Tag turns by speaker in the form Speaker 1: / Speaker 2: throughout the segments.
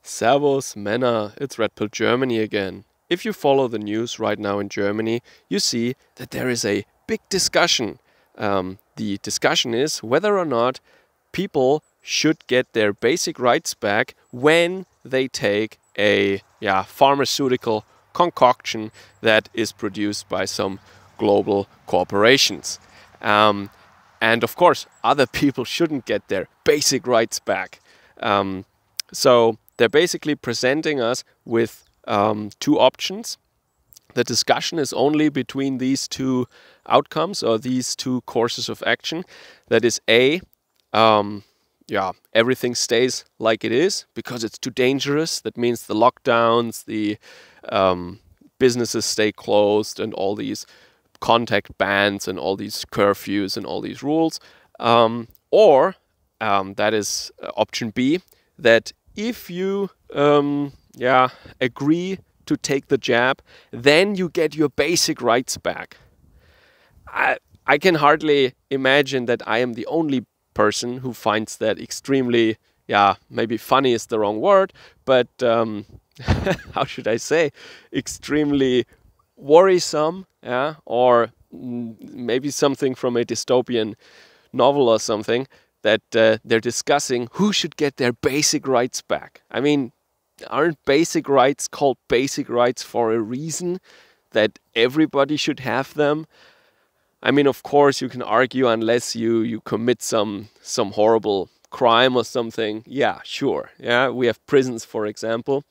Speaker 1: Servus, Männer, it's Red Pill Germany again. If you follow the news right now in Germany, you see that there is a big discussion. The discussion is whether or not people should get their basic rights back when they take a pharmaceutical concoction that is produced by some global corporations. And of course, other people shouldn't get their basic rights back. So they're basically presenting us with two options. The discussion is only between these two outcomes or these two courses of action. That is A, everything stays like it is because it's too dangerous. That means the lockdowns, the businesses stay closed and all these contact bans and all these curfews and all these rules. Or that is option B, that if you agree to take the jab, then you get your basic rights back. I can hardly imagine that I am the only person who finds that extremely, maybe funny is the wrong word, but how should I say, extremely worrisome, or maybe something from a dystopian novel or something, that they're discussing who should get their basic rights back. I mean, aren't basic rights called basic rights for a reason, that everybody should have them? I mean, of course, you can argue unless you commit some horrible crime or something. Yeah, sure. Yeah, we have prisons, for example.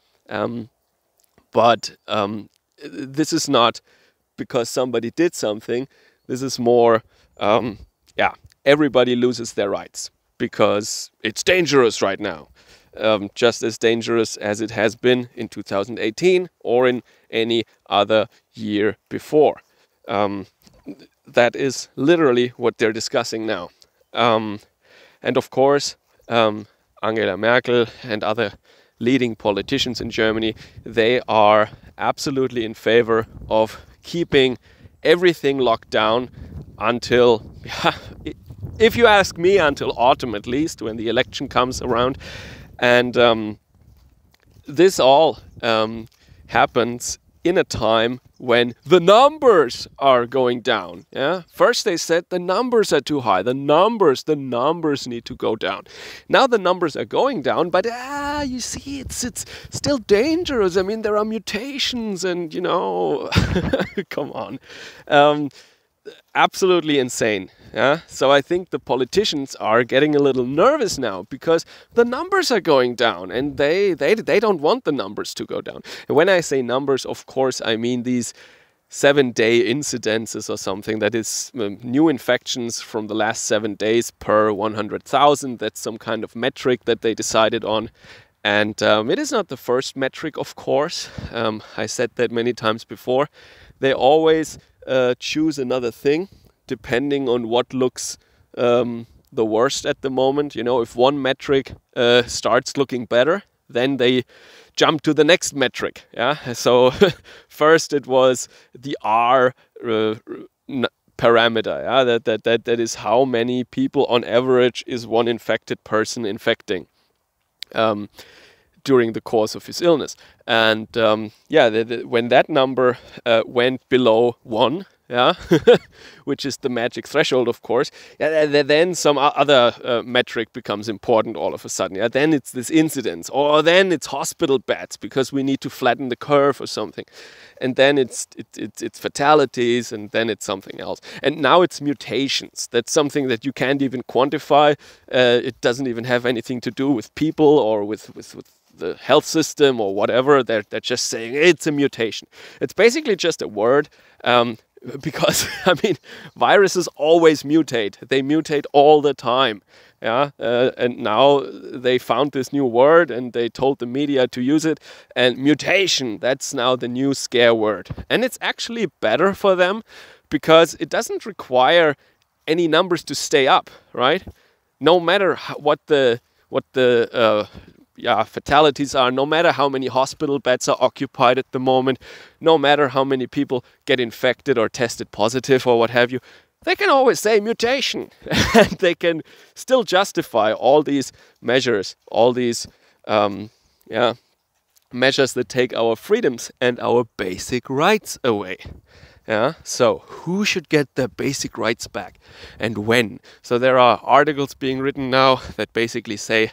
Speaker 1: But this is not because somebody did something. This is more, everybody loses their rights because it's dangerous right now. Just as dangerous as it has been in 2018 or in any other year before. That is literally what they're discussing now. And of course, Angela Merkel and other leading politicians in Germany, they are absolutely in favor of keeping everything locked down until, if you ask me, until autumn at least, when the election comes around. And this all happens in a time when the numbers are going down. First they said the numbers are too high. The numbers need to go down. Now the numbers are going down, but you see, it's still dangerous. I mean, there are mutations, and come on, absolutely insane. So I think the politicians are getting a little nervous now because the numbers are going down, and they don't want the numbers to go down. And when I say numbers, of course, I mean these 7-day incidences or something. That is new infections from the last 7 days per 100,000. That's some kind of metric that they decided on. And it is not the first metric, of course. I said that many times before. They always choose another thing depending on what looks the worst at the moment. If one metric starts looking better, then they jump to the next metric. So first it was the R parameter. That is how many people on average is one infected person infecting during the course of his illness. And when that number went below 1, which is the magic threshold, of course, then some other metric becomes important all of a sudden. Then it's this incidence, or then it's hospital beds because we need to flatten the curve or something. And then it's fatalities, and then it's something else. And now it's mutations. That's something that you can't even quantify. It doesn't even have anything to do with people or with the health system or whatever. They're just saying it's a mutation. It's basically just a word. Because, I mean, viruses always mutate. They mutate all the time. And now they found this new word and they told the media to use it. And mutation, that's now the new scare word. And it's actually better for them because it doesn't require any numbers to stay up, right? No matter what the fatalities are, no matter how many hospital beds are occupied at the moment, no matter how many people get infected or tested positive or what have you, they can always say mutation. And they can still justify all these measures, all these yeah, measures that take our freedoms and our basic rights away. Yeah, so who should get their basic rights back and when? So there are articles being written now that basically say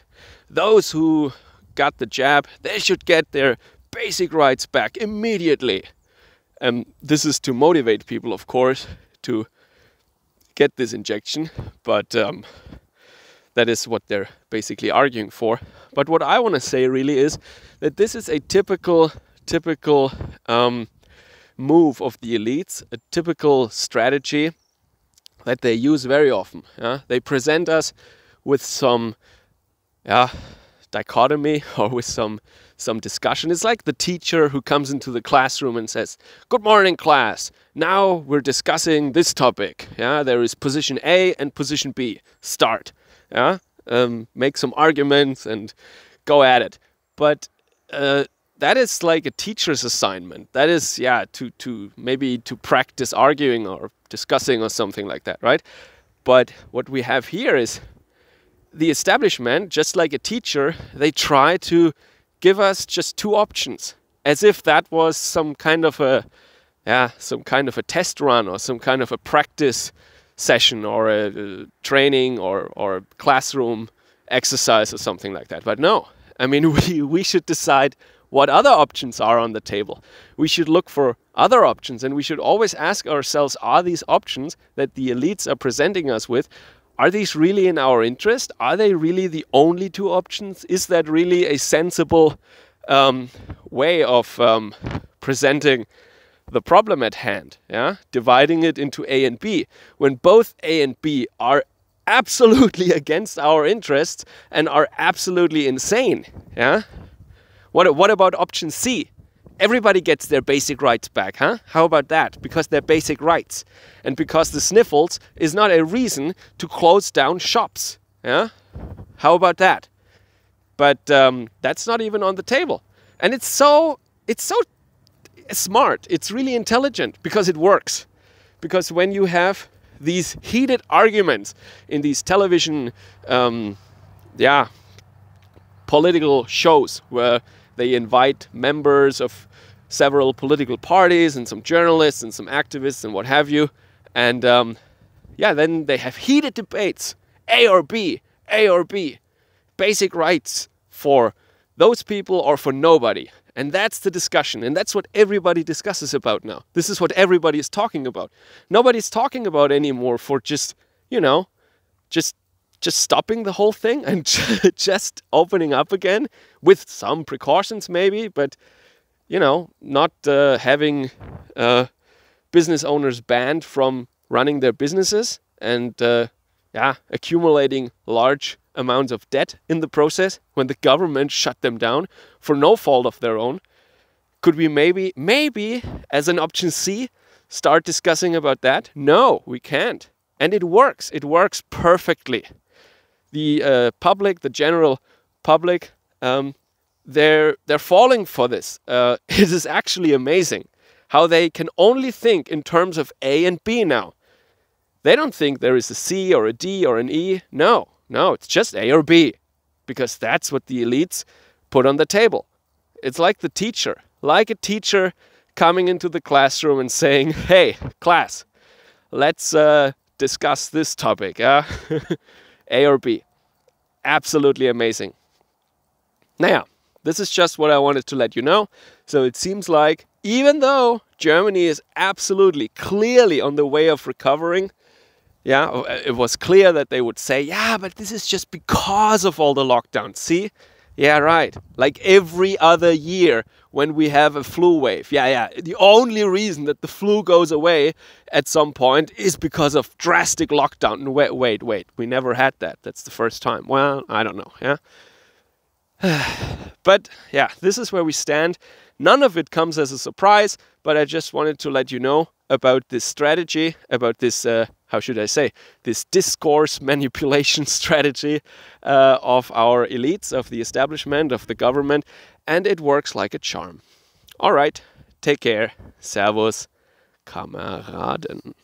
Speaker 1: those who got the jab, they should get their basic rights back immediately. This is to motivate people, of course, to get this injection, but that is what they're basically arguing for. But what I want to say really is that this is a typical move of the elites, a typical strategy that they use very often. They present us with some dichotomy or with some discussion. It's like the teacher who comes into the classroom and says, "Good morning, class. Now we're discussing this topic. There is position A and position B. Start." Make some arguments and go at it. But that is like a teacher's assignment. That is, to maybe to practice arguing or discussing or something like that, right? But what we have here is the establishment, just like a teacher, they try to give us just two options, as if that was some kind of a test run or some kind of a practice session or a training or classroom exercise or something like that. But no, I mean, we should decide what other options are on the table. We should look for other options, and we should always ask ourselves, are these options that the elites are presenting us with, are these really in our interest? Are they really the only two options? Is that really a sensible way of presenting the problem at hand? Dividing it into A and B, when both A and B are absolutely against our interests and are absolutely insane. What about option C? Everybody gets their basic rights back, How about that? Because they're basic rights. And because the sniffles is not a reason to close down shops, How about that? But that's not even on the table. And it's so smart. It's really intelligent because it works. Because when you have these heated arguments in these television, political shows where they invite members of several political parties and some journalists and some activists and what have you. And then they have heated debates. A or B, A or B. Basic rights for those people or for nobody. And that's the discussion. And that's what everybody discusses about now. This is what everybody is talking about. Nobody's talking about anymore for just stopping the whole thing and just opening up again with some precautions maybe, but not having business owners banned from running their businesses and accumulating large amounts of debt in the process when the government shut them down for no fault of their own. Could we maybe as an option C start discussing about that? No, we can't. And it works. It works perfectly. The public, the general public, they're falling for this. It is actually amazing how they can only think in terms of A and B now. They don't think there is a C or a D or an E. No, it's just A or B, because that's what the elites put on the table. It's like the teacher, like a teacher coming into the classroom and saying, "Hey, class, let's discuss this topic, A or B." Absolutely amazing. Now, this is just what I wanted to let you know. So it seems like even though Germany is absolutely clearly on the way of recovering, it was clear that they would say, but this is just because of all the lockdowns. See? Yeah, right. Like every other year when we have a flu wave. The only reason that the flu goes away at some point is because of drastic lockdown. Wait. We never had that. That's the first time. Well, I don't know. But this is where we stand. None of it comes as a surprise, but I just wanted to let you know about this strategy, about this, this discourse manipulation strategy of our elites, of the establishment, of the government, and it works like a charm. All right, take care. Servus, Kameraden.